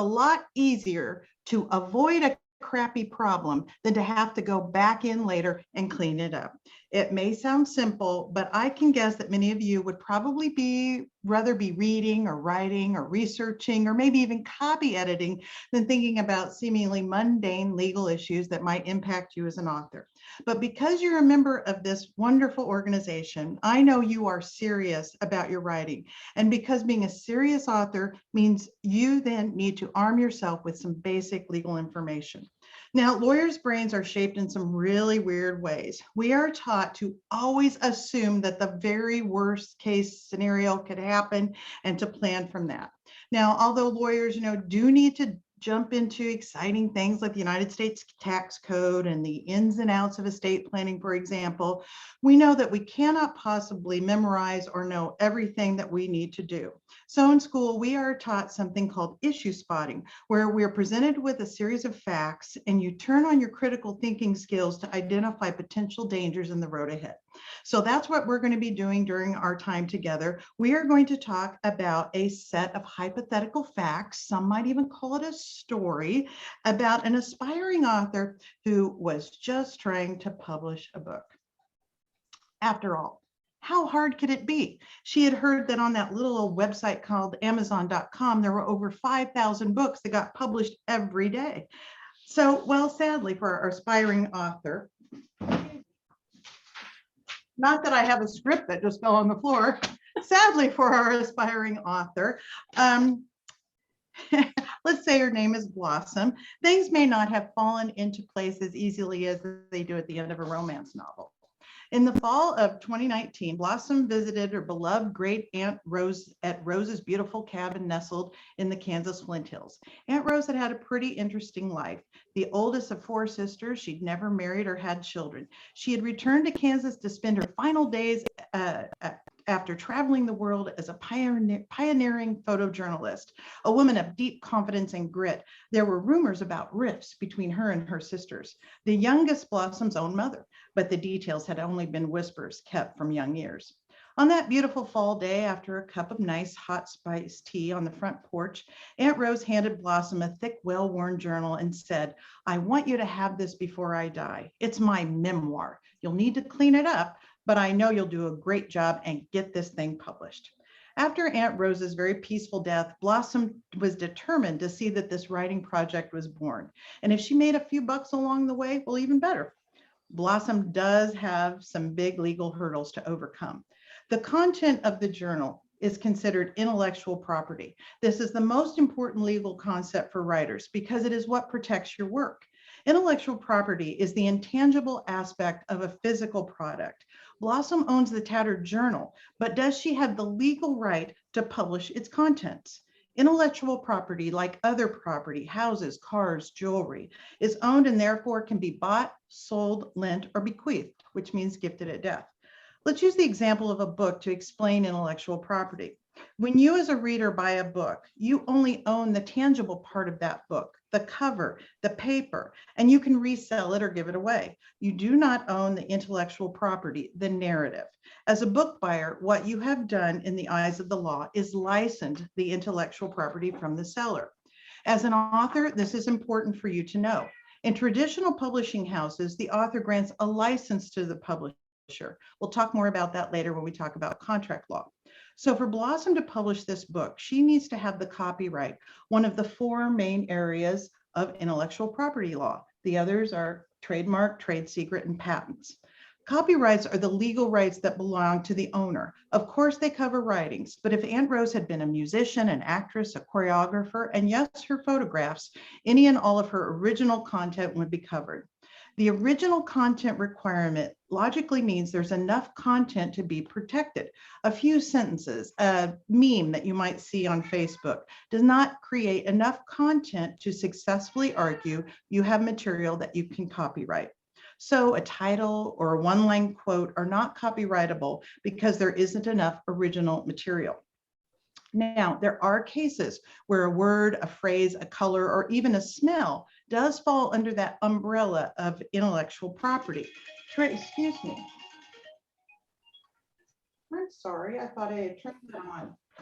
a lot easier to avoid a crappy problem than to have to go back in later and clean it up. It may sound simple, but I can guess that many of you would probably rather be reading or writing or researching or maybe even copy editing than thinking about seemingly mundane legal issues that might impact you as an author. But because you're a member of this wonderful organization, I know you are serious about your writing. And because being a serious author means you then need to arm yourself with some basic legal information. Now, lawyers' brains are shaped in some really weird ways. We are taught to always assume that the very worst case scenario could happen and to plan from that. Now, although lawyers, do need to jump into exciting things like the United States tax code and the ins and outs of estate planning, for example, we know that we cannot possibly memorize or know everything that we need to do. So in school, we are taught something called issue spotting, where we're presented with a series of facts and you turn on your critical thinking skills to identify potential dangers in the road ahead. So that's what we're going to be doing during our time together. We are going to talk about a set of hypothetical facts, some might even call it a story, about an aspiring author who was just trying to publish a book. After all, how hard could it be? She had heard that on that little old website called Amazon.com, there were over 5,000 books that got published every day. So, well, sadly for our aspiring author, not that I have a script that just fell on the floor, sadly for our aspiring author, let's say her name is Blossom, things may not have fallen into place as easily as they do at the end of a romance novel. In the fall of 2019, Blossom visited her beloved great Aunt Rose at Rose's beautiful cabin nestled in the Kansas Flint Hills. Aunt Rose had had a pretty interesting life. The oldest of 4 sisters, she'd never married or had children. She had returned to Kansas to spend her final days after traveling the world as a pioneering photojournalist, a woman of deep confidence and grit. There were rumors about rifts between her and her sisters, the youngest Blossom's own mother, but the details had only been whispers kept from young ears. On that beautiful fall day, after a cup of nice hot spiced tea on the front porch, Aunt Rose handed Blossom a thick, well-worn journal and said, "I want you to have this before I die. It's my memoir. You'll need to clean it up, but I know you'll do a great job and get this thing published." After Aunt Rose's very peaceful death, Blossom was determined to see that this writing project was born. And if she made a few bucks along the way, well, even better. Blossom does have some big legal hurdles to overcome. The content of the journal is considered intellectual property. This is the most important legal concept for writers because it is what protects your work. Intellectual property is the intangible aspect of a physical product. Blossom owns the tattered journal, but does she have the legal right to publish its contents? Intellectual property, like other property, houses, cars, jewelry, is owned and therefore can be bought, sold, lent, or bequeathed, which means gifted at death. Let's use the example of a book to explain intellectual property. When you as a reader buy a book, you only own the tangible part of that book, the cover, the paper, and you can resell it or give it away. You do not own the intellectual property, the narrative. As a book buyer, what you have done in the eyes of the law is licensed the intellectual property from the seller. As an author, this is important for you to know. In traditional publishing houses, the author grants a license to the publisher. We'll talk more about that later when we talk about contract law. So for Blossom to publish this book, she needs to have the copyright, one of the 4 main areas of intellectual property law. The others are trademark, trade secret, and patents. Copyrights are the legal rights that belong to the owner. Of course, they cover writings, but if Aunt Rose had been a musician, an actress, a choreographer, and yes, her photographs, any and all of her original content would be covered. The original content requirement logically means there's enough content to be protected. A few sentences, a meme that you might see on Facebook does not create enough content to successfully argue you have material that you can copyright. So a title or a one-line quote are not copyrightable because there isn't enough original material. Now, there are cases where a word, a phrase, a color, or even a smell does fall under that umbrella of intellectual property. Excuse me. I'm sorry, I thought I had turned that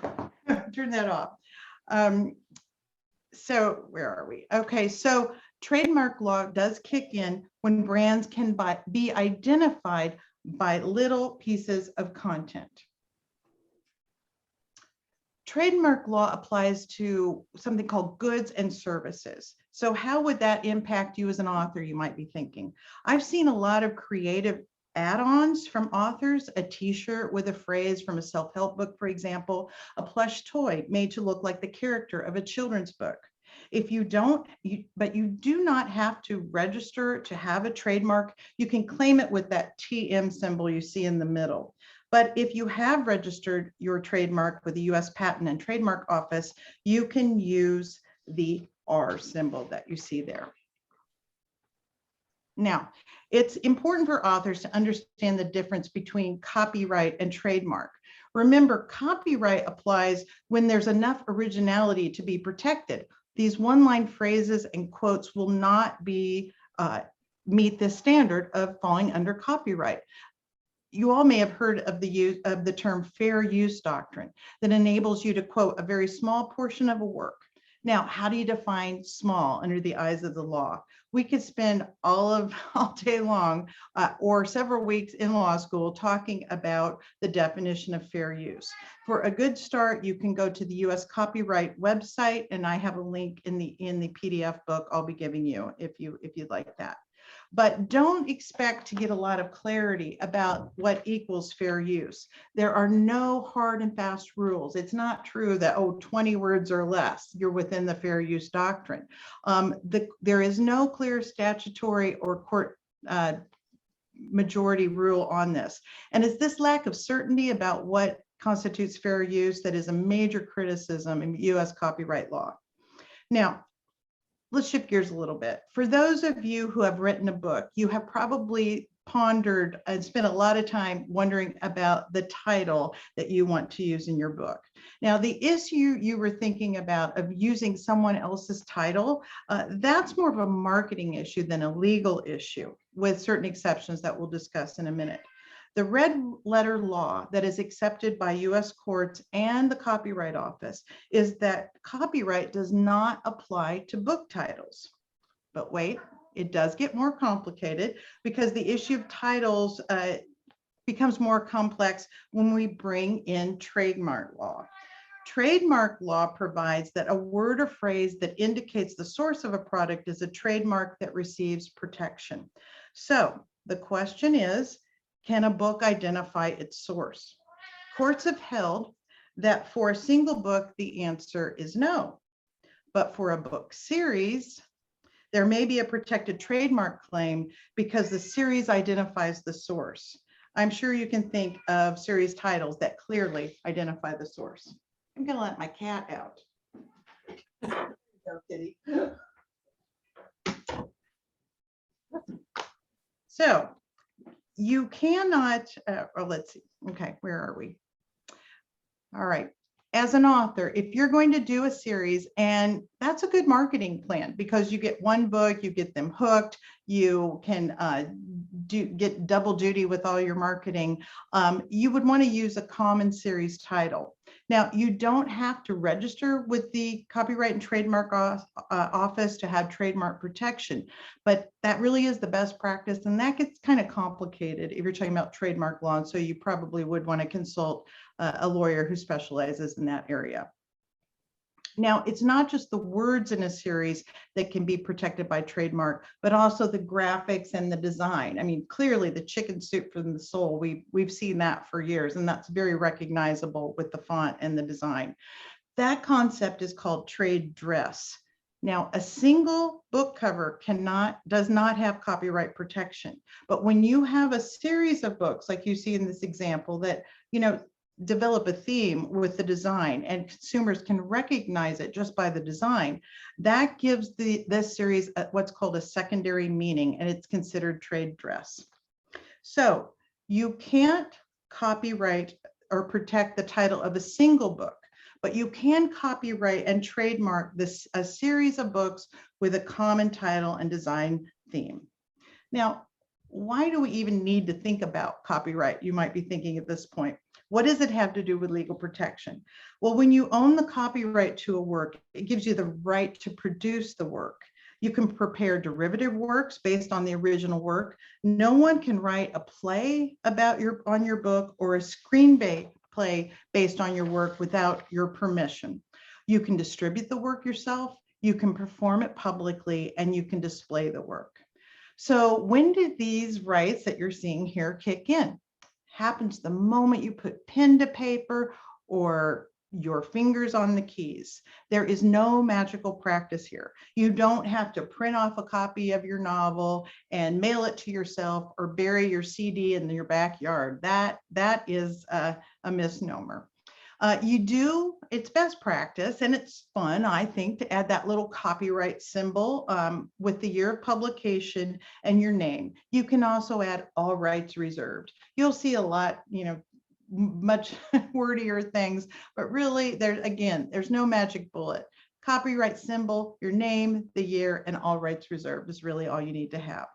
on. Turn that off. So where are we? Okay, so trademark law does kick in when brands can be identified by little pieces of content. Trademark law applies to something called goods and services. So how would that impact you as an author, you might be thinking? I've seen a lot of creative add-ons from authors, a t-shirt with a phrase from a self-help book, for example, a plush toy made to look like the character of a children's book. If you don't, but you do not have to register to have a trademark, you can claim it with that TM symbol you see in the middle. But if you have registered your trademark with the US Patent and Trademark Office, you can use the R symbol that you see there. Now, it's important for authors to understand the difference between copyright and trademark. Remember, copyright applies when there's enough originality to be protected. These one-line phrases and quotes will not be meet the standard of falling under copyright. You all may have heard of the use of the term fair use doctrine that enables you to quote a very small portion of a work. Now, how do you define small under the eyes of the law? We could spend all day long or several weeks in law school talking about the definition of fair use. For a good start, you can go to the US Copyright website, and I have a link in the PDF book I'll be giving you if you'd like that. But don't expect to get a lot of clarity about what equals fair use. There are no hard and fast rules. It's not true that, 20 words or less, you're within the fair use doctrine. There is no clear statutory or court majority rule on this. And it's this lack of certainty about what constitutes fair use that is a major criticism in US copyright law. Now, let's shift gears a little bit. For those of you who have written a book, you have probably pondered and spent a lot of time wondering about the title that you want to use in your book. Now, the issue you were thinking about of using someone else's title, that's more of a marketing issue than a legal issue, with certain exceptions that we'll discuss in a minute. The red letter law that is accepted by US courts and the Copyright Office is that copyright does not apply to book titles. But wait, it does get more complicated because the issue of titles becomes more complex when we bring in trademark law. Trademark law provides that a word or phrase that indicates the source of a product is a trademark that receives protection. So the question is, can a book identify its source? Courts have held that for a single book, the answer is no. But for a book series, there may be a protected trademark claim because the series identifies the source. I'm sure you can think of series titles that clearly identify the source. I'm gonna let my cat out. There you go, kitty. So, you cannot, let's see, okay, where are we? All right, as an author, if you're going to do a series, and that's a good marketing plan because you get one book, you get them hooked, you can get double duty with all your marketing, you would want to use a common series title. Now, you don't have to register with the Copyright and Trademark Office to have trademark protection, but that really is the best practice, and that gets kind of complicated if you're talking about trademark law, and so you probably would want to consult a lawyer who specializes in that area. Now, it's not just the words in a series that can be protected by trademark, but also the graphics and the design. I mean, clearly the chicken soup from the soul, we've seen that for years, and that's very recognizable with the font and the design. That concept is called trade dress. Now, a single book cover does not have copyright protection, but when you have a series of books, like you see in this example, that, develop a theme with the design and consumers can recognize it just by the design, that gives this series what's called a secondary meaning, and it's considered trade dress. So you can't copyright or protect the title of a single book, but you can copyright and trademark a series of books with a common title and design theme. Now, why do we even need to think about copyright? You might be thinking at this point. What does it have to do with legal protection? Well, when you own the copyright to a work, it gives you the right to produce the work. You can prepare derivative works based on the original work. No one can write a play about on your book or a screenplay based on your work without your permission. You can distribute the work yourself, you can perform it publicly, and you can display the work. So when did these rights that you're seeing here kick in? Happens the moment you put pen to paper or your fingers on the keys. There is no magical practice here. You don't have to print off a copy of your novel and mail it to yourself or bury your CD in your backyard. That is a misnomer. It's best practice, and it's fun, I think, to add that little copyright symbol with the year of publication and your name. You can also add all rights reserved. You'll see a lot, much wordier things, but really there's no magic bullet. Copyright symbol, your name, the year, and all rights reserved is really all you need to have.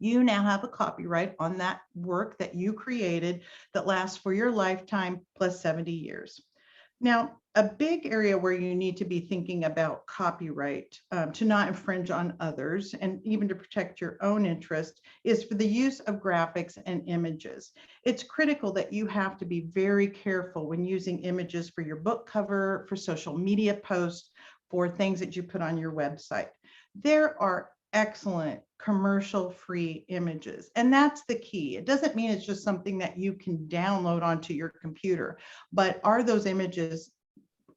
You now have a copyright on that work that you created that lasts for your lifetime plus 70 years. Now, a big area where you need to be thinking about copyright to not infringe on others and even to protect your own interest is for the use of graphics and images. It's critical that you have to be very careful when using images for your book cover, for social media posts, for things that you put on your website. There are excellent commercial-free images, and that's the key. It doesn't mean it's just something that you can download onto your computer, but are those images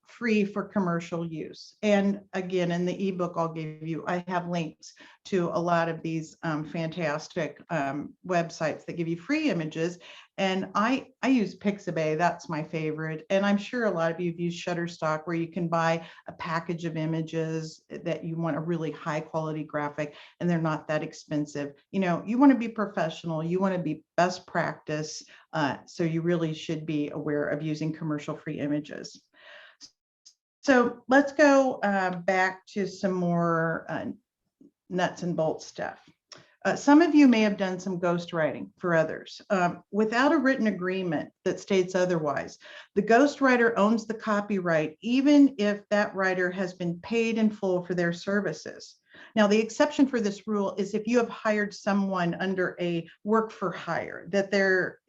free for commercial use? And again, in the ebook I have links to a lot of these fantastic websites that give you free images. And I use Pixabay, that's my favorite. And I'm sure a lot of you have used Shutterstock, where you can buy a package of images that you want a really high quality graphic, and they're not that expensive. You want to be professional, you want to be best practice. So you really should be aware of using commercial free images. So let's go back to some more nuts and bolts stuff. Some of you may have done some ghostwriting for others. Without a written agreement that states otherwise, the ghostwriter owns the copyright, even if that writer has been paid in full for their services. Now, the exception for this rule is if you have hired someone under a work for hire, that they're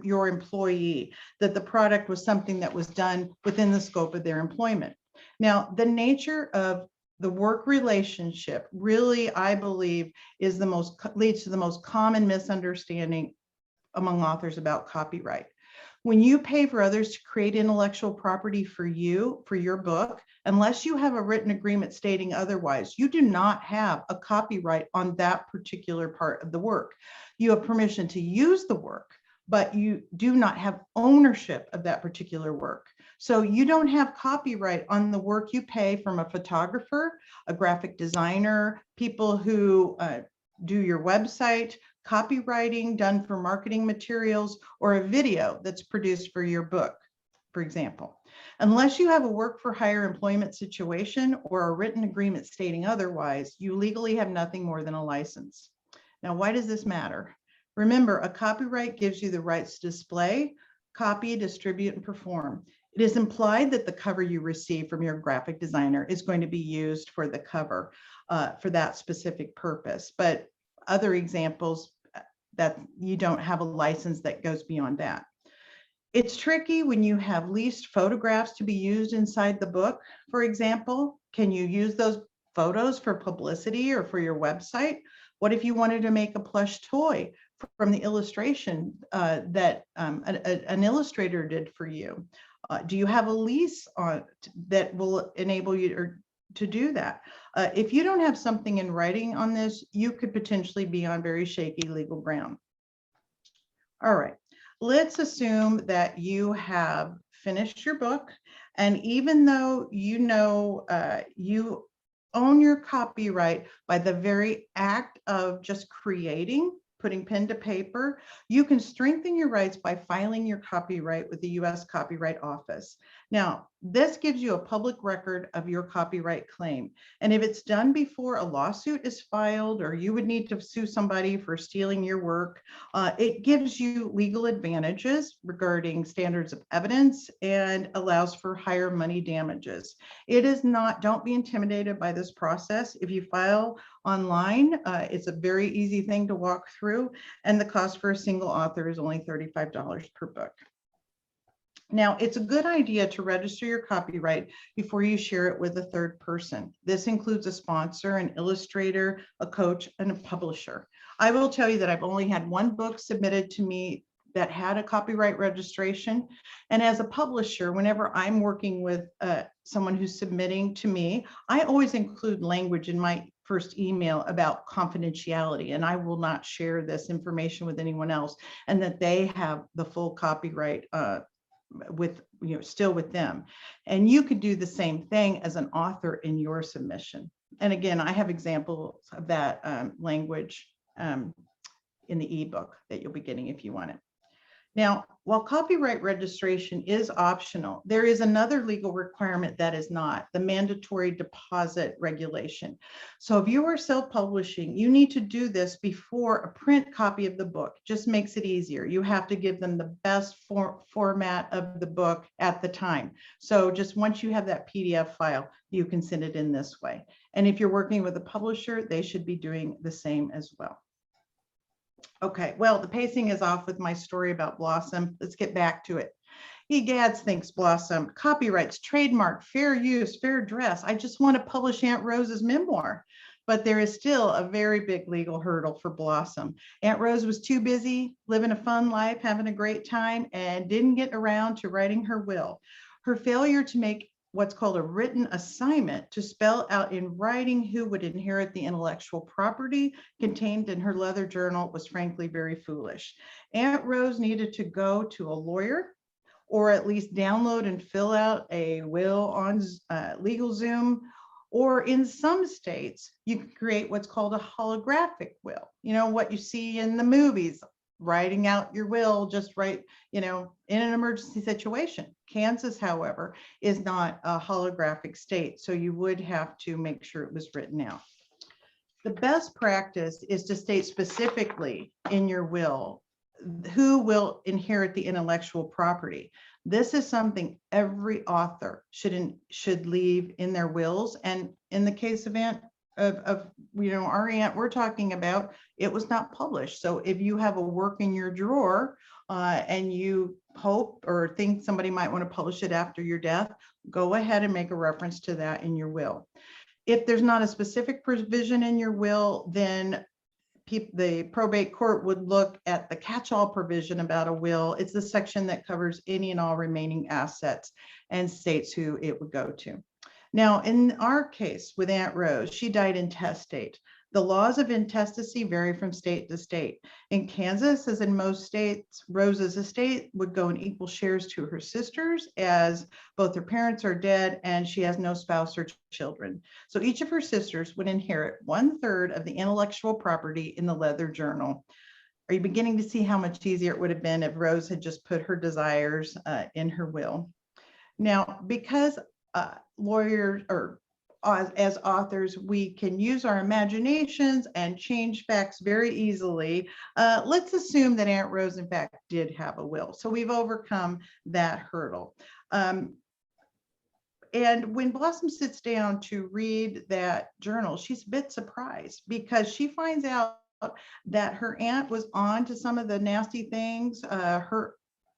your employee, that the product was something that was done within the scope of their employment. Now, the nature of the work relationship really, I believe, leads to the most common misunderstanding among authors about copyright. When you pay for others to create intellectual property for your book, unless you have a written agreement stating otherwise, you do not have a copyright on that particular part of the work. You have permission to use the work, but you do not have ownership of that particular work. So you don't have copyright on the work you pay from a photographer, a graphic designer, people who do your website, copywriting done for marketing materials, or a video that's produced for your book, for example. Unless you have a work for hire employment situation or a written agreement stating otherwise, you legally have nothing more than a license. Now, why does this matter? Remember, a copyright gives you the rights to display, copy, distribute, and perform. It is implied that the cover you receive from your graphic designer is going to be used for the cover for that specific purpose. But other examples that you don't have a license that goes beyond that. It's tricky when you have leased photographs to be used inside the book, for example. Can you use those photos for publicity or for your website? What if you wanted to make a plush toy from the illustration that an illustrator did for you? Do you have a lease that will enable you to do that? If you don't have something in writing on this, you could potentially be on very shaky legal ground. All right, let's assume that you have finished your book, and even though you own your copyright by the very act of just putting pen to paper, you can strengthen your rights by filing your copyright with the U.S. Copyright Office. Now, this gives you a public record of your copyright claim. And if it's done before a lawsuit is filed, or you would need to sue somebody for stealing your work, it gives you legal advantages regarding standards of evidence and allows for higher money damages. It is not, don't be intimidated by this process. If you file online, it's a very easy thing to walk through, and the cost for a single author is only $35 per book. Now, it's a good idea to register your copyright before you share it with a third person. This includes a sponsor, an illustrator, a coach, and a publisher. I will tell you that I've only had one book submitted to me that had a copyright registration. And as a publisher, whenever I'm working with someone who's submitting to me, I always include language in my first email about confidentiality, and I will not share this information with anyone else, and that they have the full copyright with, still with them. And you could do the same thing as an author in your submission. And again, I have examples of that language in the ebook that you'll be getting if you want it. Now, while copyright registration is optional, there is another legal requirement that is not, the mandatory deposit regulation. So if you are self-publishing, you need to do this before a print copy of the book. Just makes it easier. You have to give them the best format of the book at the time. So just once you have that PDF file, you can send it in this way. And if you're working with a publisher, they should be doing the same as well. Okay, well, the pacing is off with my story about Blossom. Let's get back to it. Egads thinks Blossom, copyrights, trademark, fair use, fair dress. I just want to publish Aunt Rose's memoir. But there is still a very big legal hurdle for Blossom. Aunt Rose was too busy living a fun life, having a great time, and didn't get around to writing her will. Her failure to make what's called a written assignment to spell out in writing who would inherit the intellectual property contained in her leather journal was frankly very foolish. Aunt Rose needed to go to a lawyer, or at least download and fill out a will on LegalZoom, or in some states, you can create what's called a holographic will. You know, what you see in the movies, writing out your will just right, in an emergency situation. Kansas, however, is not a holographic state, so you would have to make sure it was written out. The best practice is to state specifically in your will who will inherit the intellectual property. This is something every author should leave in their wills. And in the case of our aunt we're talking about, it was not published. So if you have a work in your drawer and you hope or think somebody might want to publish it after your death, go ahead and make a reference to that in your will. If there's not a specific provision in your will, then the probate court would look at the catch-all provision about a will. It's the section that covers any and all remaining assets and states who it would go to. Now, in our case with Aunt Rose, she died intestate. The laws of intestacy vary from state to state. In Kansas, as in most states, Rose's estate would go in equal shares to her sisters, as both her parents are dead and she has no spouse or children. So each of her sisters would inherit 1/3 of the intellectual property in the leather journal. Are you beginning to see how much easier it would have been if Rose had just put her desires in her will? Now, because lawyers or as authors, we can use our imaginations and change facts very easily. Let's assume that Aunt Rose, in fact, did have a will. So we've overcome that hurdle. And when Blossom sits down to read that journal, she's a bit surprised because she finds out that her aunt was on to some of the nasty things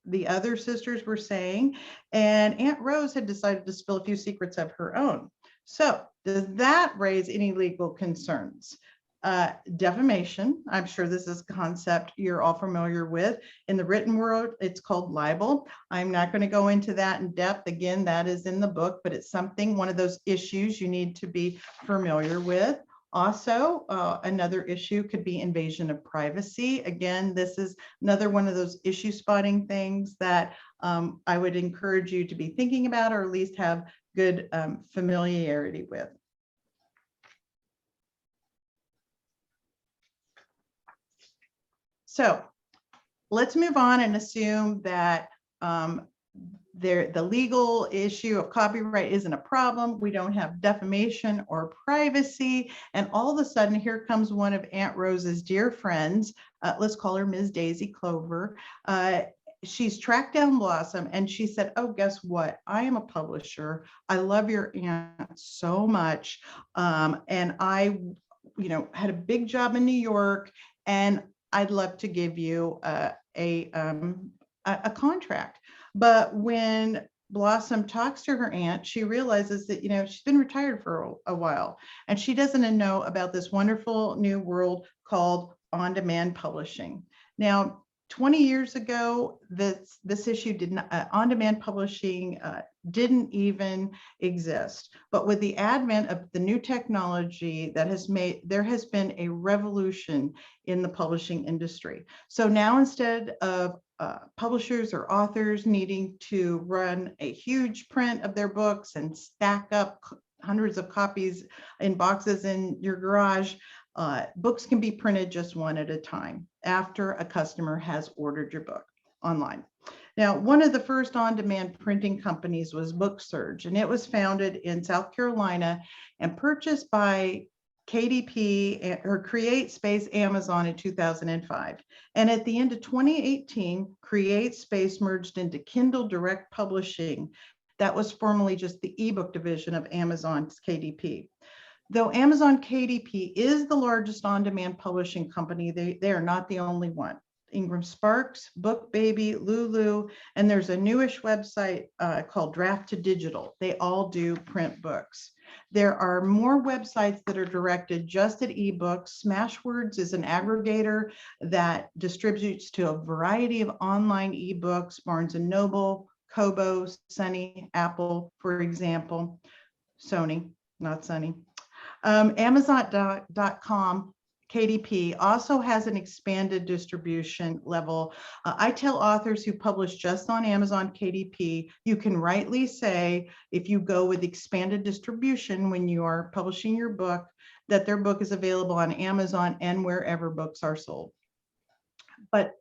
the other sisters were saying, and Aunt Rose had decided to spill a few secrets of her own. So does that raise any legal concerns? Defamation, I'm sure this is a concept you're all familiar with. In the written world, it's called libel. I'm not going to go into that in depth. Again, that is in the book, but it's one of those issues you need to be familiar with. Also, another issue could be invasion of privacy. Again, this is another one of those issue spotting things that I would encourage you to be thinking about, or at least have good familiarity with. So let's move on and assume that the legal issue of copyright isn't a problem. We don't have defamation or privacy. And all of a sudden, here comes one of Aunt Rose's dear friends. Let's call her Ms. Daisy Clover. She's tracked down Blossom and she said, oh, guess what? I am a publisher. I love your aunt so much. And I, had a big job in New York, and I'd love to give you a contract. But when Blossom talks to her aunt, she realizes that, she's been retired for a while, and she doesn't know about this wonderful new world called on-demand publishing. Now, 20 years ago, this issue on-demand publishing didn't even exist. But with the advent of the new technology there has been a revolution in the publishing industry. So now, instead of publishers or authors needing to run a huge print of their books and stack up hundreds of copies in boxes in your garage, books can be printed just one at a time after a customer has ordered your book online. Now, one of the first on-demand printing companies was BookSurge, and it was founded in South Carolina and purchased by KDP or Create Space Amazon in 2005. And at the end of 2018, Create Space merged into Kindle Direct Publishing. That was formerly just the ebook division of Amazon's KDP. Though Amazon KDP is the largest on-demand publishing company, they are not the only one. Ingram Sparks, BookBaby, Lulu, and there's a newish website called Draft to Digital. They all do print books. There are more websites that are directed just at ebooks. Smashwords is an aggregator that distributes to a variety of online ebooks, Barnes & Noble, Kobo, Sunny, Apple, for example. Sony, not Sunny. Amazon.com KDP also has an expanded distribution level. I tell authors who publish just on Amazon KDP, you can rightly say, if you go with expanded distribution when you are publishing your book, that their book is available on Amazon and wherever books are sold. But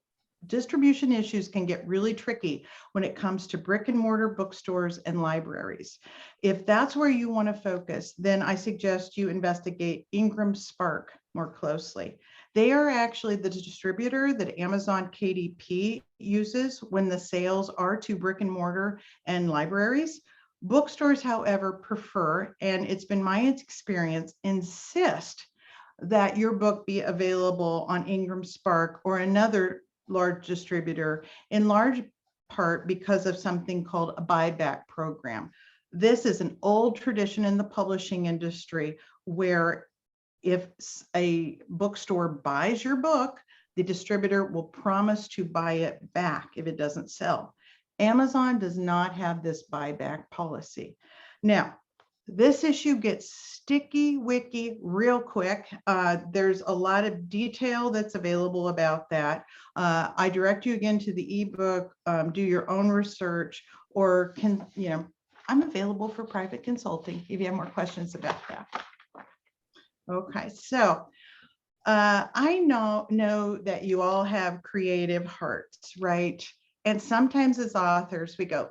distribution issues can get really tricky when it comes to brick and mortar bookstores and libraries. If that's where you want to focus, then I suggest you investigate Ingram Spark more closely. They are actually the distributor that Amazon KDP uses when the sales are to brick and mortar and libraries. Bookstores, however, prefer, and it's been my experience, insist that your book be available on Ingram Spark or another large distributor, in large part because of something called a buyback program. This is an old tradition in the publishing industry where if a bookstore buys your book, the distributor will promise to buy it back if it doesn't sell. Amazon does not have this buyback policy. Now, this issue gets sticky wicky real quick. There's a lot of detail that's available about that. I direct you again to the ebook, do your own research, or I'm available for private consulting if you have more questions about that. Okay, so I know that you all have creative hearts, right? And sometimes as authors, we go,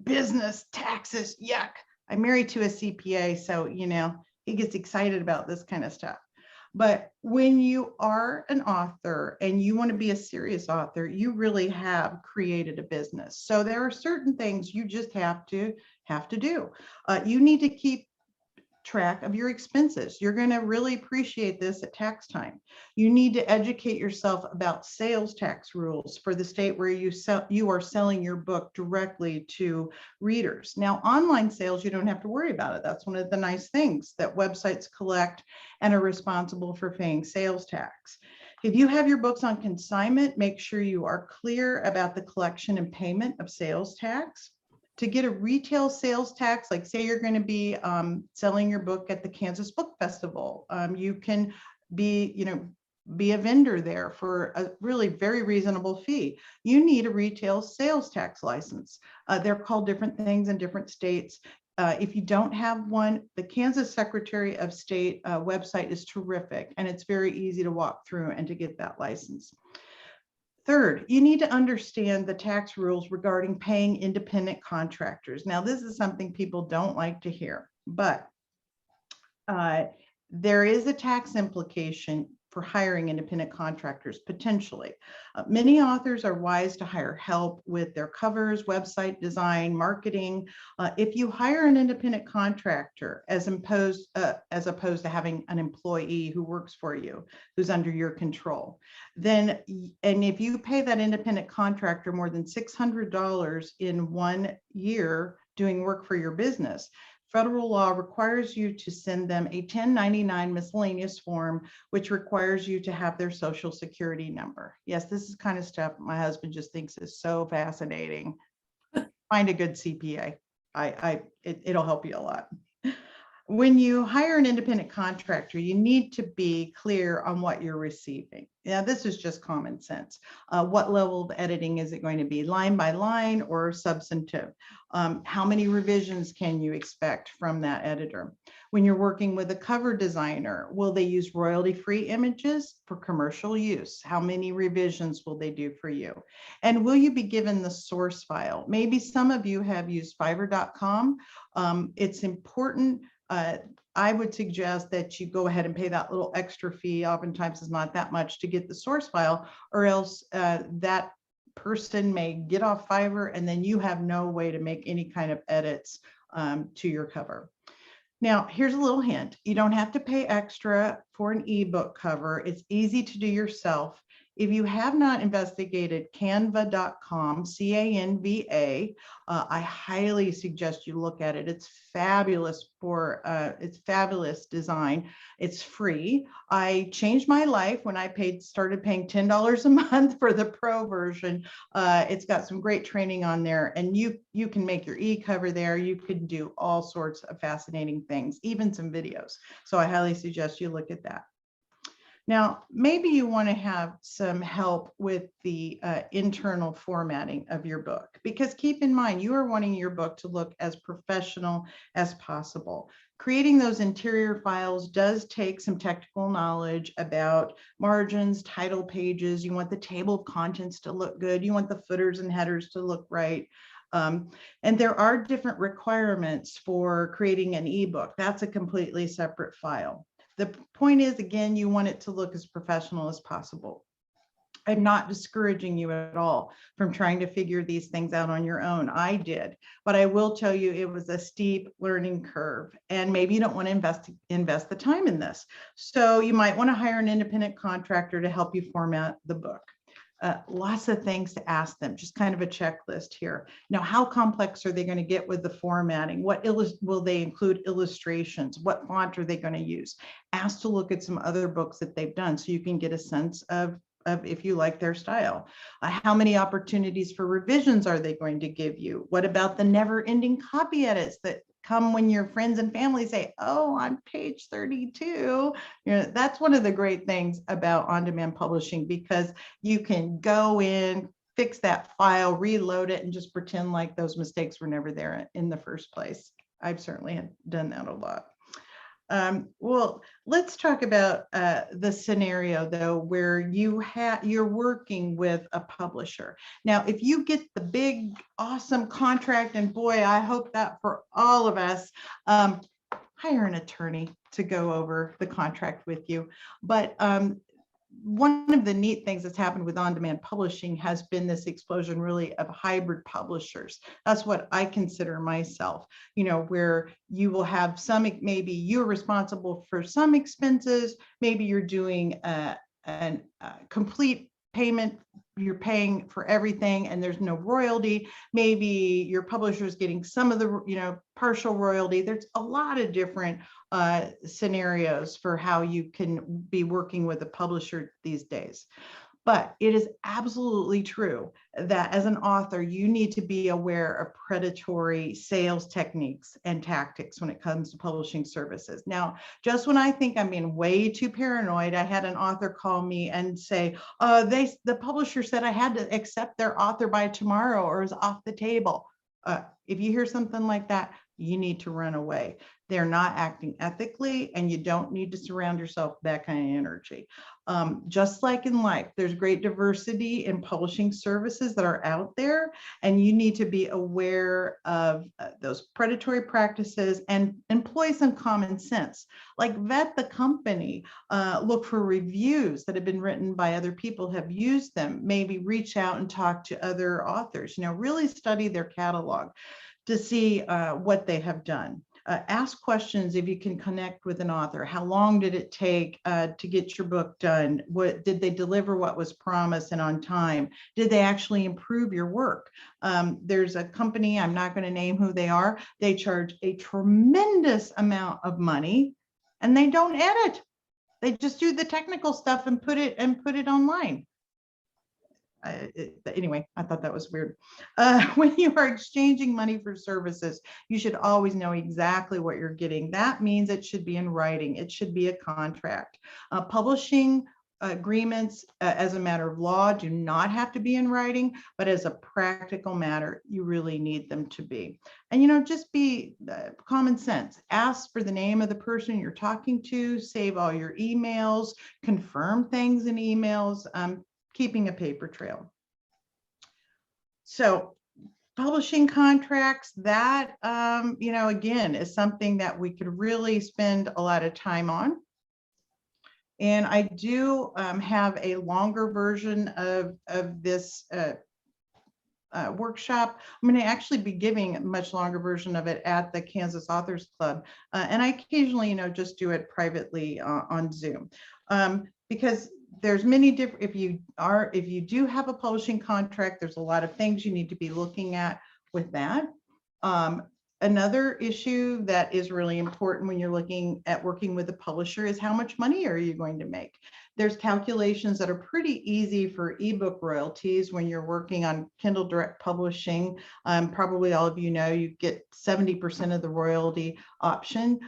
business, taxes, yuck. I'm married to a CPA, so, he gets excited about this kind of stuff. But when you are an author and you want to be a serious author, you really have created a business. So there are certain things you just have to do. You need to keep track of your expenses. You're going to really appreciate this at tax time. You need to educate yourself about sales tax rules for the state where you are selling your book directly to readers. Now, online sales, you don't have to worry about it. That's one of the nice things that websites collect and are responsible for paying sales tax. If you have your books on consignment, make sure you are clear about the collection and payment of sales tax. To get a retail sales tax, like say you're going to be selling your book at the Kansas Book Festival, you can be a vendor there for a really very reasonable fee. You need a retail sales tax license. They're called different things in different states. If you don't have one, the Kansas Secretary of State website is terrific, and it's very easy to walk through and to get that license. Third, you need to understand the tax rules regarding paying independent contractors. Now, this is something people don't like to hear, but there is a tax implication for hiring independent contractors, potentially. Many authors are wise to hire help with their covers, website design, marketing. If you hire an independent contractor, as opposed to having an employee who works for you, who's under your control, then, and if you pay that independent contractor more than $600 in 1 year doing work for your business, federal law requires you to send them a 1099 miscellaneous form, which requires you to have their social security number. Yes, this is kind of stuff my husband just thinks is so fascinating. Find a good CPA. It'll help you a lot. When you hire an independent contractor, you need to be clear on what you're receiving. Now, this is just common sense. What level of editing is it going to be, line by line or substantive? How many revisions can you expect from that editor? When you're working with a cover designer, will they use royalty-free images for commercial use? How many revisions will they do for you? And will you be given the source file? Maybe some of you have used Fiverr.com. It's important. I would suggest that you go ahead and pay that little extra fee. Oftentimes it's not that much to get the source file, or else that person may get off Fiverr and then you have no way to make any kind of edits to your cover. Now, here's a little hint. You don't have to pay extra for an ebook cover. It's easy to do yourself. If you have not investigated canva.com, C-A-N-V-A, I highly suggest you look at it. It's fabulous it's fabulous design. It's free. I changed my life when I started paying $10 a month for the pro version. It's got some great training on there, and you can make your e-cover there. You can do all sorts of fascinating things, even some videos. So I highly suggest you look at that. Now, maybe you want to have some help with the internal formatting of your book, because keep in mind, you are wanting your book to look as professional as possible. Creating those interior files does take some technical knowledge about margins, title pages. You want the table of contents to look good. You want the footers and headers to look right. And there are different requirements for creating an ebook. That's a completely separate file. The point is, again, you want it to look as professional as possible. I'm not discouraging you at all from trying to figure these things out on your own. I did, but I will tell you it was a steep learning curve, and maybe you don't want to invest the time in this. So you might want to hire an independent contractor to help you format the book. Lots of things to ask them, just kind of a checklist here. Now, how complex are they going to get with the formatting? Will they include illustrations? What font are they going to use? Ask to look at some other books that they've done so you can get a sense of if you like their style. How many opportunities for revisions are they going to give you? What about the never-ending copy edits that come when your friends and family say, oh, on page 32, that's one of the great things about on-demand publishing, because you can go in, fix that file, reload it, and just pretend like those mistakes were never there in the first place. I've certainly done that a lot. Well, let's talk about the scenario though, where you're working with a publisher. Now, if you get the big, awesome contract, and boy, I hope that for all of us, hire an attorney to go over the contract with you. But one of the neat things that's happened with on-demand publishing has been this explosion really of hybrid publishers. That's what I consider myself, where you will have maybe you're responsible for some expenses, maybe you're doing a complete payment, you're paying for everything and there's no royalty. Maybe your publisher is getting some of the, partial royalty. There's a lot of different scenarios for how you can be working with a publisher these days. But it is absolutely true that as an author, you need to be aware of predatory sales techniques and tactics when it comes to publishing services. Now, just when I think I'm being way too paranoid, I had an author call me and say, the publisher said I had to accept their author by tomorrow or it's off the table. If you hear something like that, you need to run away. They're not acting ethically, and you don't need to surround yourself with that kind of energy. Just like in life, there's great diversity in publishing services that are out there, and you need to be aware of those predatory practices and employ some common sense. Like, vet the company, look for reviews that have been written by other people who have used them, maybe reach out and talk to other authors, really study their catalog to see what they have done. Ask questions if you can connect with an author. How long did it take to get your book done? What did they deliver what was promised and on time? Did they actually improve your work? There's a company, I'm not going to name who they are. They charge a tremendous amount of money and they don't edit. They just do the technical stuff and put it online. Anyway, I thought that was weird. When you are exchanging money for services, you should always know exactly what you're getting. That means it should be in writing. It should be a contract. Publishing agreements, as a matter of law, do not have to be in writing, but as a practical matter, you really need them to be. And just be common sense. Ask for the name of the person you're talking to, save all your emails, confirm things in emails, keeping a paper trail. So publishing contracts, that, again, is something that we could really spend a lot of time on. And I do have a longer version of this workshop. I'm going to actually be giving a much longer version of it at the Kansas Authors Club. And I occasionally, just do it privately on Zoom. Because there's many different, if you do have a publishing contract, there's a lot of things you need to be looking at with that. Another issue that is really important when you're looking at working with a publisher is how much money are you going to make? There's calculations that are pretty easy for ebook royalties when you're working on Kindle Direct Publishing. Probably all of you know you get 70% of the royalty option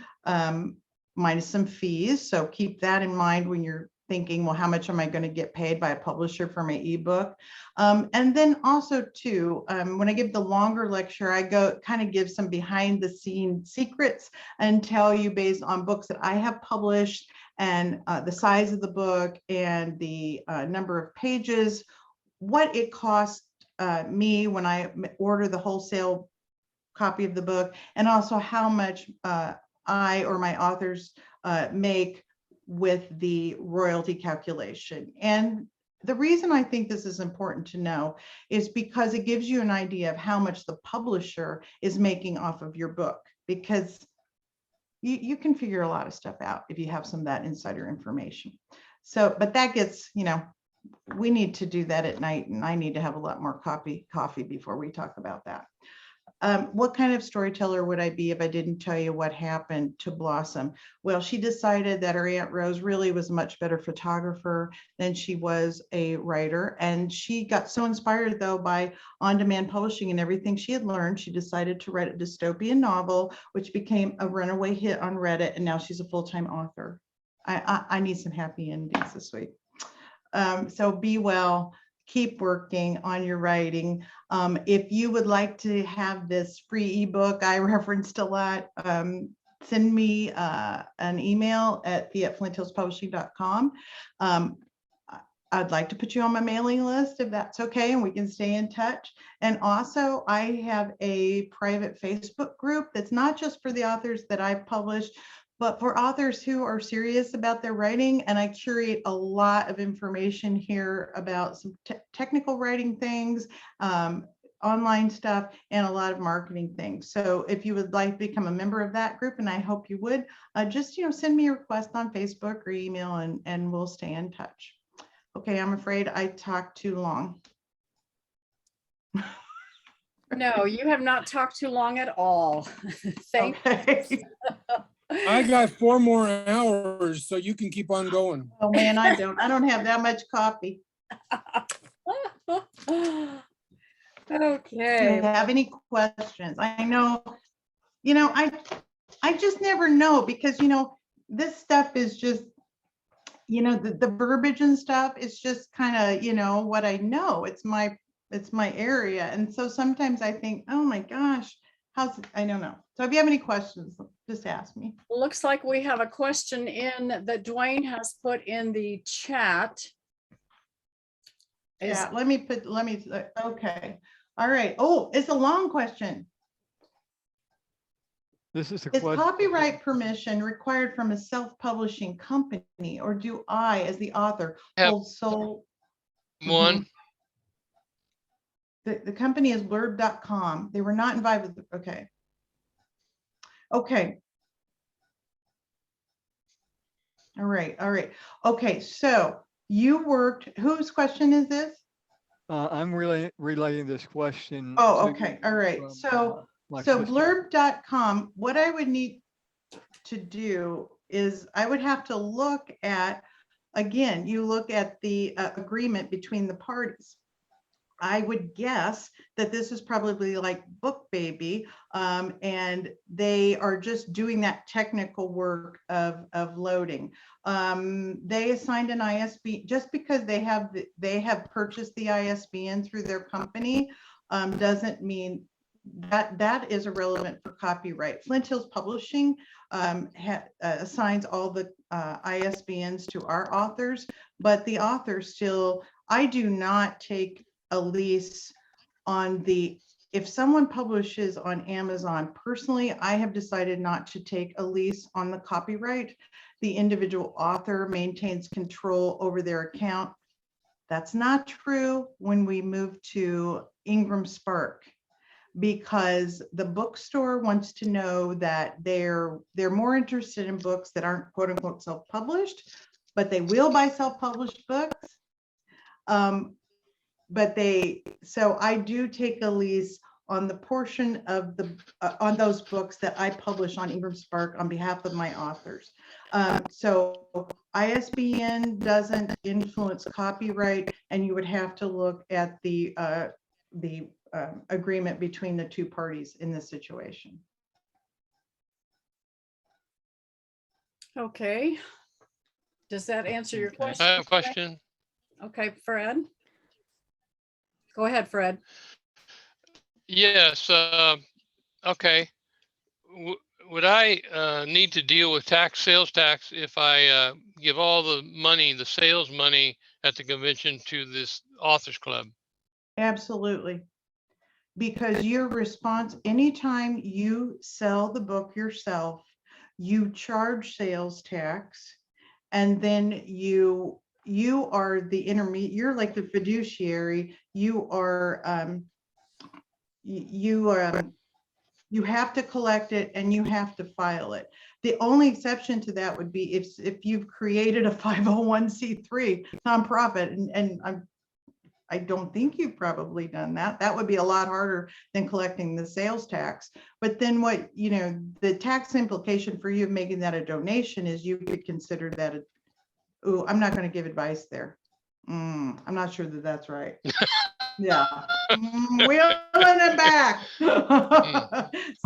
minus some fees. So keep that in mind when you're thinking, well, how much am I going to get paid by a publisher for my ebook? And then also too, when I give the longer lecture, I kind of give some behind the scenes secrets and tell you, based on books that I have published and the size of the book and the number of pages, what it cost me when I order the wholesale copy of the book, and also how much I or my authors make with the royalty calculation. And the reason I think this is important to know is because it gives you an idea of how much the publisher is making off of your book, because you can figure a lot of stuff out if you have some of that insider information. So, but that gets, we need to do that at night, and I need to have a lot more coffee before we talk about that. What kind of storyteller would I be if I didn't tell you what happened to Blossom? Well, she decided that her Aunt Rose really was a much better photographer than she was a writer. And she got so inspired, though, by on-demand publishing and everything she had learned, she decided to write a dystopian novel, which became a runaway hit on Reddit. And now she's a full-time author. I need some happy endings this week. So be well. Keep working on your writing. If you would like to have this free ebook I referenced a lot, send me an email at thea@flinthillspublishing.com. I'd like to put you on my mailing list if that's okay, and we can stay in touch. And also, I have a private Facebook group that's not just for the authors that I've published, but for authors who are serious about their writing. And I curate a lot of information here about some technical writing things, online stuff, and a lot of marketing things. So if you would like to become a member of that group, and I hope you would, just send me a request on Facebook or email, and we'll stay in touch. Okay, I'm afraid I talked too long. No, you have not talked too long at all. Thank you. I got 4 more hours, so you can keep on going. Oh man, I don't have that much coffee. Okay. Do you have any questions? I know, I just never know, because this stuff is just, the verbiage and stuff is just kind of, what I know. It's my area. And so sometimes I think, oh my gosh, I don't know. So if you have any questions, just ask me. Looks like we have a question in that Dwayne has put in the chat. Yeah, okay. All right. Oh, it's a long question. This is a Is question. copyright permission required from a self-publishing company, or do I, as the author, Have hold sole? one. The company is blurb.com. They were not invited. Okay. Okay. All right. All right. Okay. So you worked, whose question is this? I'm relaying this question. Oh, to okay. you All right. from, So my So sister. blurb.com, what I would need to do is I would have to look at, again, you look at the agreement between the parties. I would guess that this is probably like BookBaby, and they are just doing that technical work of loading. They assigned an ISBN just because they have purchased the ISBN through their company, doesn't mean that is irrelevant for copyright. Flint Hills Publishing assigns all the ISBNs to our authors, but the authors still, I do not take a lease on if someone publishes on Amazon, personally, I have decided not to take a lease on the copyright. The individual author maintains control over their account. That's not true when we move to Ingram Spark, because the bookstore wants to know that they're more interested in books that aren't quote unquote self-published, but they will buy self-published books. So I do take a lease on the portion of on those books that I publish on Ingram Spark on behalf of my authors. So ISBN doesn't influence copyright, and you would have to look at the agreement between the two parties in this situation. Okay. Does that answer your Okay. question? I have a question. Okay, Fred. Go ahead, Fred. Yes, okay. Would I need to deal with sales tax, if I give all the money, the sales money at the convention to this authors club? Absolutely. Because your response, anytime you sell the book yourself, you charge sales tax, and then you are the intermediate, you're like the fiduciary, you have to collect it and you have to file it. The only exception to that would be if you've created a 501c3 nonprofit, and I don't think you've probably done that. That would be a lot harder than collecting the sales tax. But then the tax implication for you of making that a donation is you could consider that oh, I'm not going to give advice there. I'm not sure that that's right. Yeah. Wheeling it back.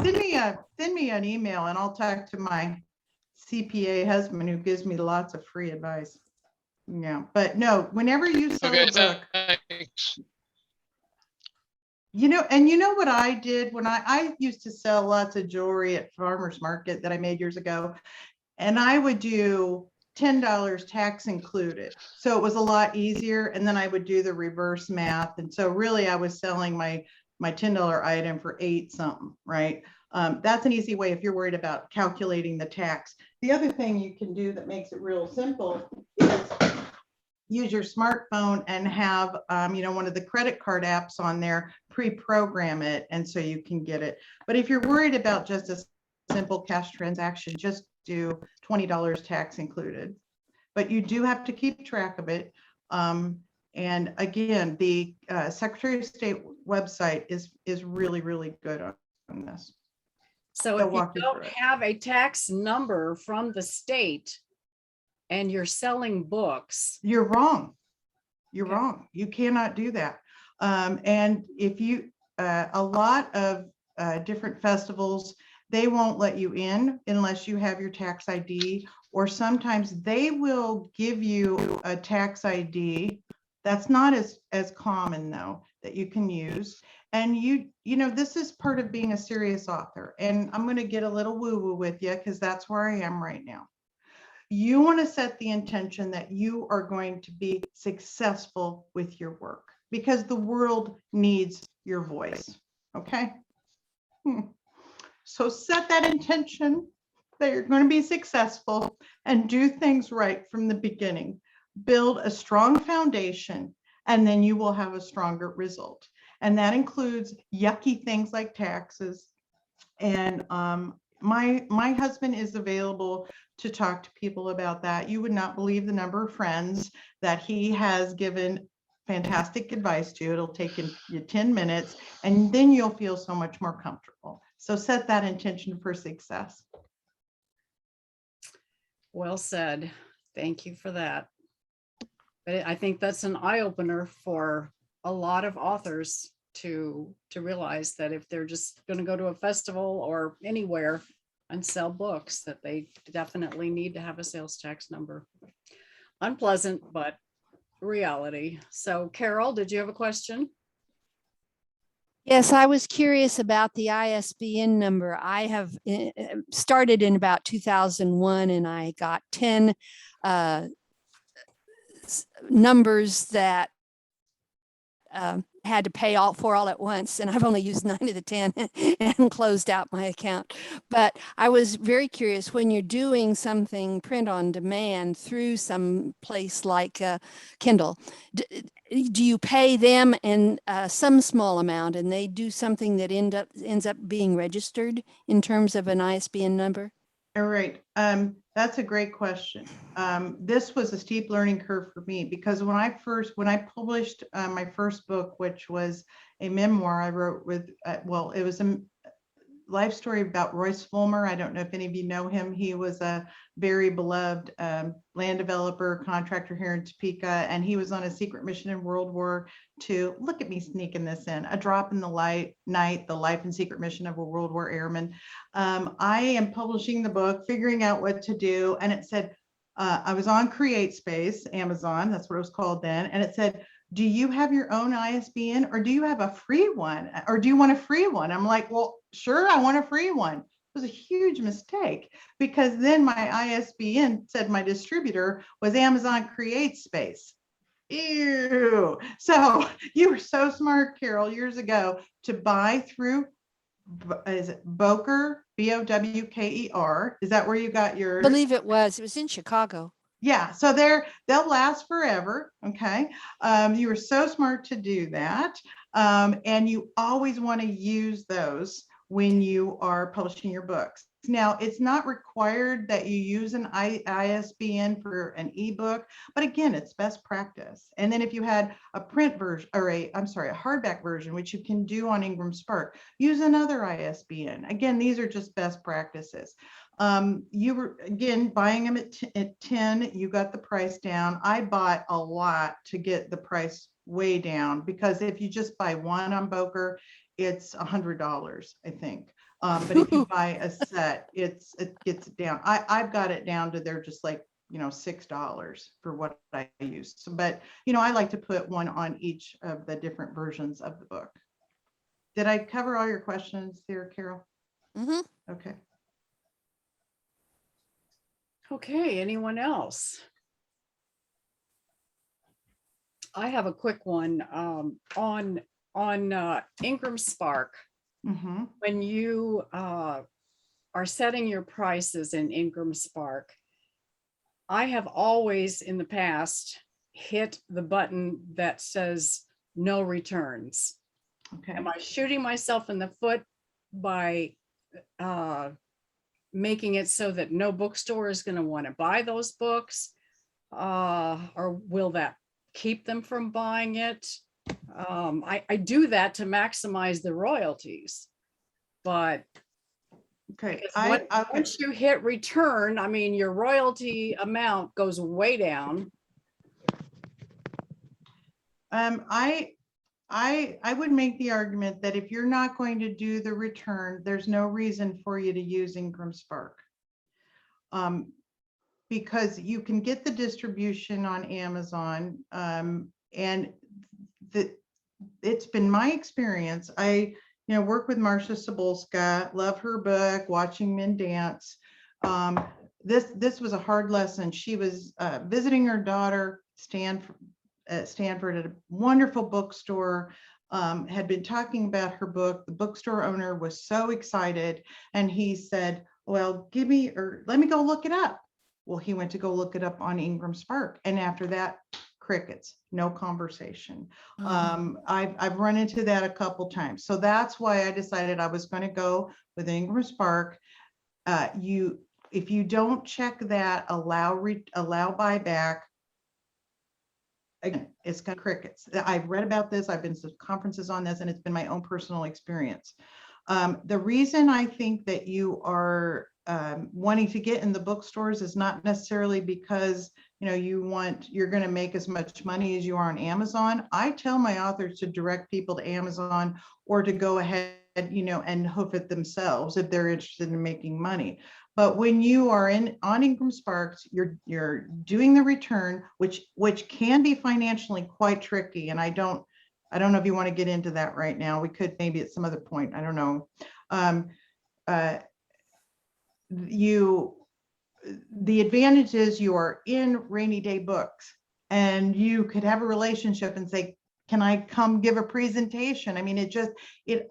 Send me an email and I'll talk to my CPA husband who gives me lots of free advice. Yeah, but no, whenever you sell Okay, a book, thanks. and you know what I did when I used to sell lots of jewelry at farmers market that I made years ago, and I would do $10 tax included. So it was a lot easier. And then I would do the reverse math. And so really I was selling my $10 item for $8 something, right? That's an easy way if you're worried about calculating the tax. The other thing you can do that makes it real simple is use your smartphone and have one of the credit card apps on there, pre-program it, and so you can get it. But if you're worried about just a simple cash transaction, just do $20 tax included. But you do have to keep track of it. And again, the Secretary of State website is really, really good on this. So They'll if you walk you don't through it. have a tax number from the state and you're selling books, You're wrong. You're Okay. wrong. You cannot do that. And if you, a lot of different festivals, they won't let you in unless you have your tax ID, or sometimes they will give you a tax ID. That's not as common though, that you can use. And this is part of being a serious author. And I'm going to get a little woo-woo with you because that's where I am right now. You want to set the intention that you are going to be successful with your work because the world needs your voice. Okay. So set that intention that you're going to be successful and do things right from the beginning. Build a strong foundation, and then you will have a stronger result. And that includes yucky things like taxes. And my husband is available to talk to people about that. You would not believe the number of friends that he has given fantastic advice to. It'll take you 10 minutes, and then you'll feel so much more comfortable. So set that intention for success. Well said. Thank you for that. But I think that's an eye opener for a lot of authors to realize that if they're just going to go to a festival or anywhere and sell books, that they definitely need to have a sales tax number. Unpleasant, but reality. So Carol, did you have a question? Yes, I was curious about the ISBN number. I have started in about 2001 and I got 10 numbers that had to pay all at once, and I've only used 9 of the 10 and closed out my account. But I was very curious, when you're doing something print on demand through some place like Kindle, do you pay them and some small amount, and they do something that ends up being registered in terms of an ISBN number? All right. That's a great question. This was a steep learning curve for me because when I published my first book, which was a memoir I wrote with, it was a life story about Royce Fulmer. I don't know if any of you know him. He was a very beloved land developer, contractor here in Topeka, and he was on a secret mission in World War II. Look at me sneaking this in. A Drop in the Night, the life and secret mission of a World War airman. I am publishing the book, figuring out what to do, and it said, I was on CreateSpace, Amazon, that's what it was called then, and it said, do you have your own ISBN or do you have a free one? Or do you want a free one? I'm like, well, sure, I want a free one. It was a huge mistake because then my ISBN said my distributor was Amazon CreateSpace. Ew. So you were so smart, Carol, years ago to buy through, is it Bowker, Bowker? Is that where you got yours? I believe it was in Chicago. Yeah, so they'll last forever. Okay. You were so smart to do that. And you always want to use those when you are publishing your books. Now, it's not required that you use an ISBN for an ebook, but again, it's best practice. And then if you had a print version or a hardback version, which you can do on Ingram Spark, use another ISBN. Again, these are just best practices. You were, again, buying them at 10, you got the price down. I bought a lot to get the price way down because if you just buy one on Bowker, it's $100, I think. But if you buy a set, it gets down. I've got it down to they're just like, $6 for what I use. So, but, I like to put one on each of the different versions of the book. Did I cover all your questions there, Carol? Mm-hmm. Okay. Okay, anyone else? I have a quick one on Ingram Spark. Mm-hmm. When you are setting your prices in Ingram Spark, I have always in the past hit the button that says no returns. Okay. Am I shooting myself in the foot by making it so that no bookstore is going to want to buy those books? Or will that keep them from buying it? I do that to maximize the royalties, but Okay. once you hit return, I mean, your royalty amount goes way down. I would make the argument that if you're not going to do the return, there's no reason for you to use Ingram Spark. Because you can get the distribution on Amazon, and it's been my experience. I, work with Marcia Sobolska, love her book, Watching Men Dance. This was a hard lesson. She was visiting her daughter, at Stanford, at a wonderful bookstore, had been talking about her book. The bookstore owner was so excited, and he said, well, let me go look it up. Well, he went to go look it up on Ingram Spark, and after that, crickets, no conversation. I've run into that a couple times. So that's why I decided I was going to go with Ingram Spark. If you don't check that allow buyback, again, it's got crickets. I've read about this. I've been to conferences on this, and it's been my own personal experience. The reason I think that you are wanting to get in the bookstores is not necessarily because you're going to make as much money as you are on Amazon. I tell my authors to direct people to Amazon or to go ahead, and hoof it themselves if they're interested in making money. But when you are on Ingram Sparks, you're doing the return, which can be financially quite tricky. And I don't know if you want to get into that right now. We could maybe at some other point. I don't know. The advantage is you are in Rainy Day Books, and you could have a relationship and say, can I come give a presentation? I mean, it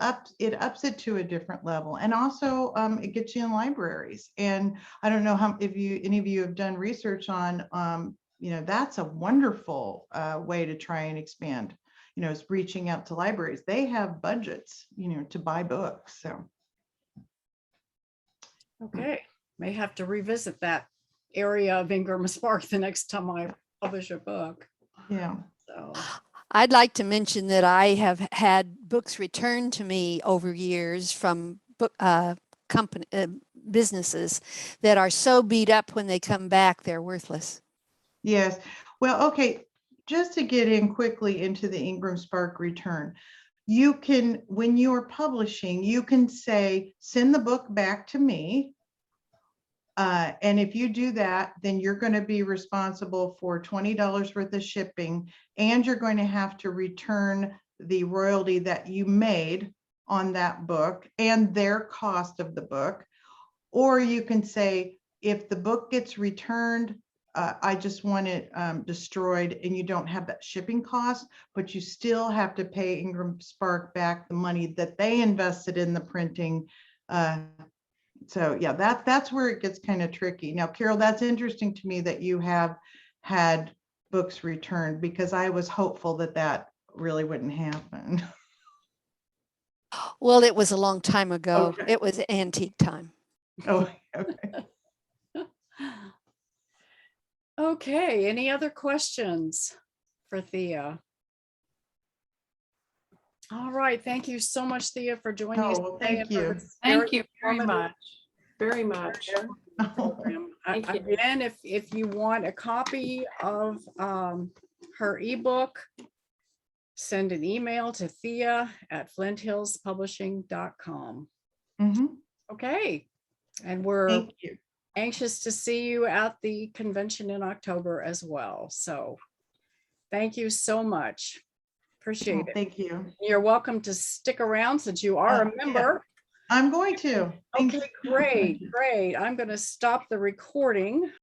ups it to a different level. And also it gets you in libraries. And I don't know if any of you have done research on, that's a wonderful way to try and expand, is reaching out to libraries. They have budgets, to buy books. So. Okay, may have to revisit that area of Ingram Spark the next time I publish a book. Yeah. So. I'd like to mention that I have had books returned to me over years from businesses that are so beat up when they come back, they're worthless. Yes. Well, okay. Just to get in quickly into the Ingram Spark return, you can, when you are publishing, you can say, send the book back to me. And if you do that, then you're going to be responsible for $20 worth of shipping, and you're going to have to return the royalty that you made on that book and their cost of the book. Or you can say, if the book gets returned, I just want it destroyed, and you don't have that shipping cost, but you still have to pay Ingram Spark back the money that they invested in the printing. So yeah, that's where it gets kind of tricky. Now, Carol, that's interesting to me that you have had books returned, because I was hopeful that really wouldn't happen. Well, it was a long time ago. Okay. It was antique time. Oh, okay. Okay, any other questions for Thea? All right, thank you so much, Thea, for joining us. Oh, today thank and for you. this Thank you very informative much. Very much. program. Thank you. Again, if you want a copy of her ebook, send an email to thea@flinthillspublishing.com. Mm-hmm. Okay, and we're Thank you. anxious to see you at the convention in October as well. So thank you so much. Appreciate Oh, it. thank you. You're welcome to stick around since you are a Yeah. member. I'm going to. Thank Okay, you. great. I'm going to stop the recording.